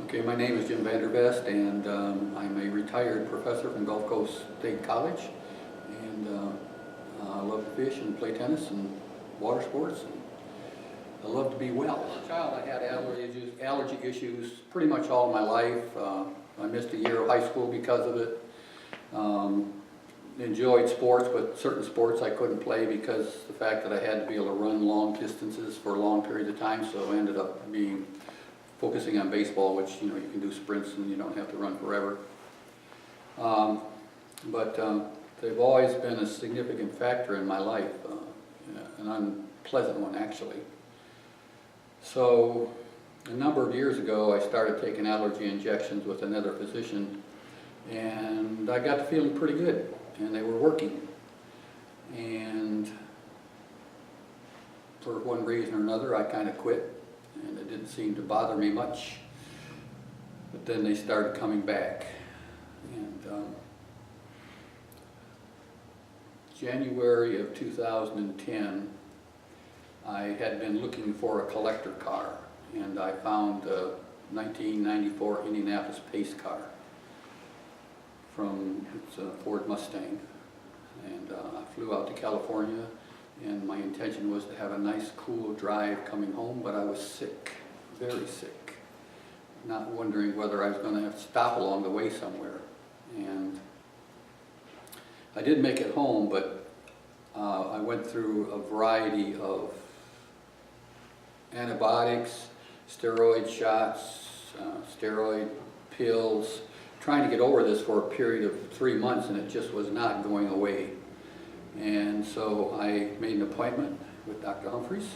Okay, my name is Jim Vandervest, and I'm a retired professor from Gulf Coast State College, and I love to fish and play tennis and water sports. And I love to be well. As a child, I had allergy issues pretty much all my life. I missed a year of high school because of it. Enjoyed sports, but certain sports I couldn't play because the fact that I had to be able to run long distances for long periods of time, so I ended up focusing on baseball, which, you can do sprints and you don't have to run forever. But they've always been a significant factor in my life, an unpleasant one actually. So a number of years ago I started taking allergy injections with another physician, and I got to feeling pretty good, and they were working. And for one reason or another I kind of quit, and it didn't seem to bother me much. But then they started coming back. And January of 2010, I had been looking for a collector car, and I found a 1994 Indianapolis Pace car. It's a Ford Mustang. And I flew out to California, and my intention was to have a nice cool drive coming home, but I was sick, very sick, not wondering whether I was going to have to stop along the way somewhere. And I did make it home, but I went through a variety of antibiotics, steroid shots, steroid pills, trying to get over this for a period of 3 months, and it just was not going away. And so I made an appointment with Dr. Humphreys,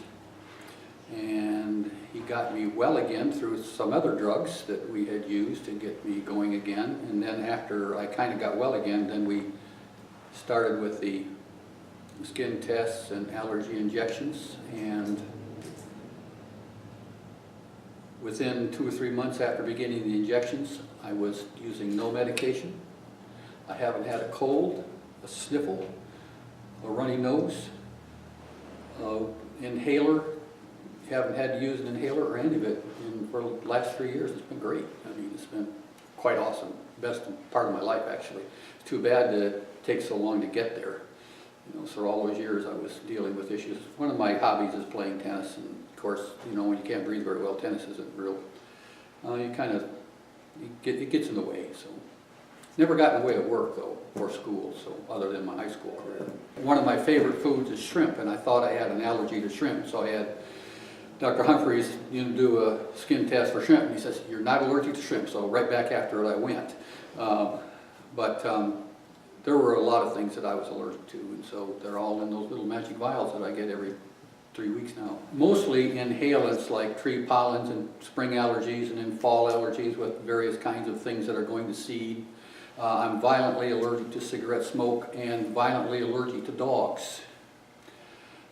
and he got me well again through some other drugs that we had used to get me going again. And then after I kind of got well again, then we started with the skin tests and allergy injections. And within 2 or 3 months after beginning the injections, I was using no medication. I haven't had a cold, a sniffle, a runny nose, inhaler. Haven't had to use an inhaler or any of it for the last 3 years. It's been great. I mean, it's been quite awesome. Best part of my life, actually. It's too bad that it takes so long to get there. So all those years I was dealing with issues. One of my hobbies is playing tennis, and of course, when you can't breathe very well, tennis isn't real. It gets in the way. So never got in the way of work though, or school. So other than my high school career, one of my favorite foods is shrimp, and I thought I had an allergy to shrimp. So I had Dr. Humphreys do a skin test for shrimp, and he says, "You're not allergic to shrimp." So right back after it I went. But there were a lot of things that I was allergic to, and so they're all in those little magic vials that I get every 3 weeks now. Mostly inhalants like tree pollens and spring allergies, and then fall allergies with various kinds of things that are going to seed. I'm violently allergic to cigarette smoke and violently allergic to dogs.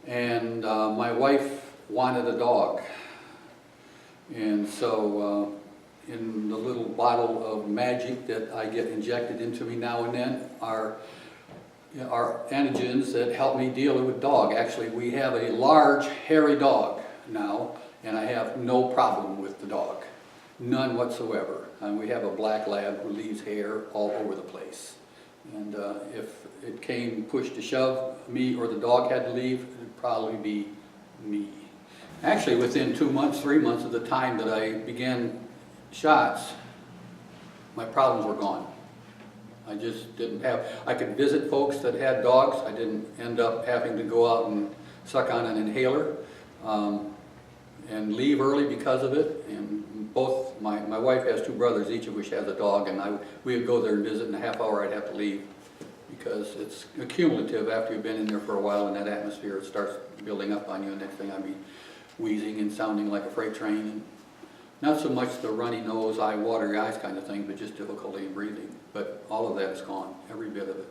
And my wife wanted a dog. And so in the little bottle of magic that I get injected into me now and then are antigens that help me deal with dog. Actually, we have a large, hairy dog now, and I have no problem with the dog. None whatsoever. And we have a black lab who leaves hair all over the place. And if it came push to shove, me or the dog had to leave, it'd probably be me. Actually, within 2 months, 3 months of the time that I began shots, my problems were gone. I just didn't have, I could visit folks that had dogs. I didn't end up having to go out and suck on an inhaler and leave early because of it. And both, my wife has 2 brothers, each of which has a dog, and we would go there and visit. In a half hour I'd have to leave because it's accumulative. After you've been in there for a while in that atmosphere, it starts building up on you, and next thing I'd be wheezing and sounding like a freight train. And not so much the runny nose, watery eyes kind of thing, but just difficulty in breathing. But all of that is gone, every bit of it.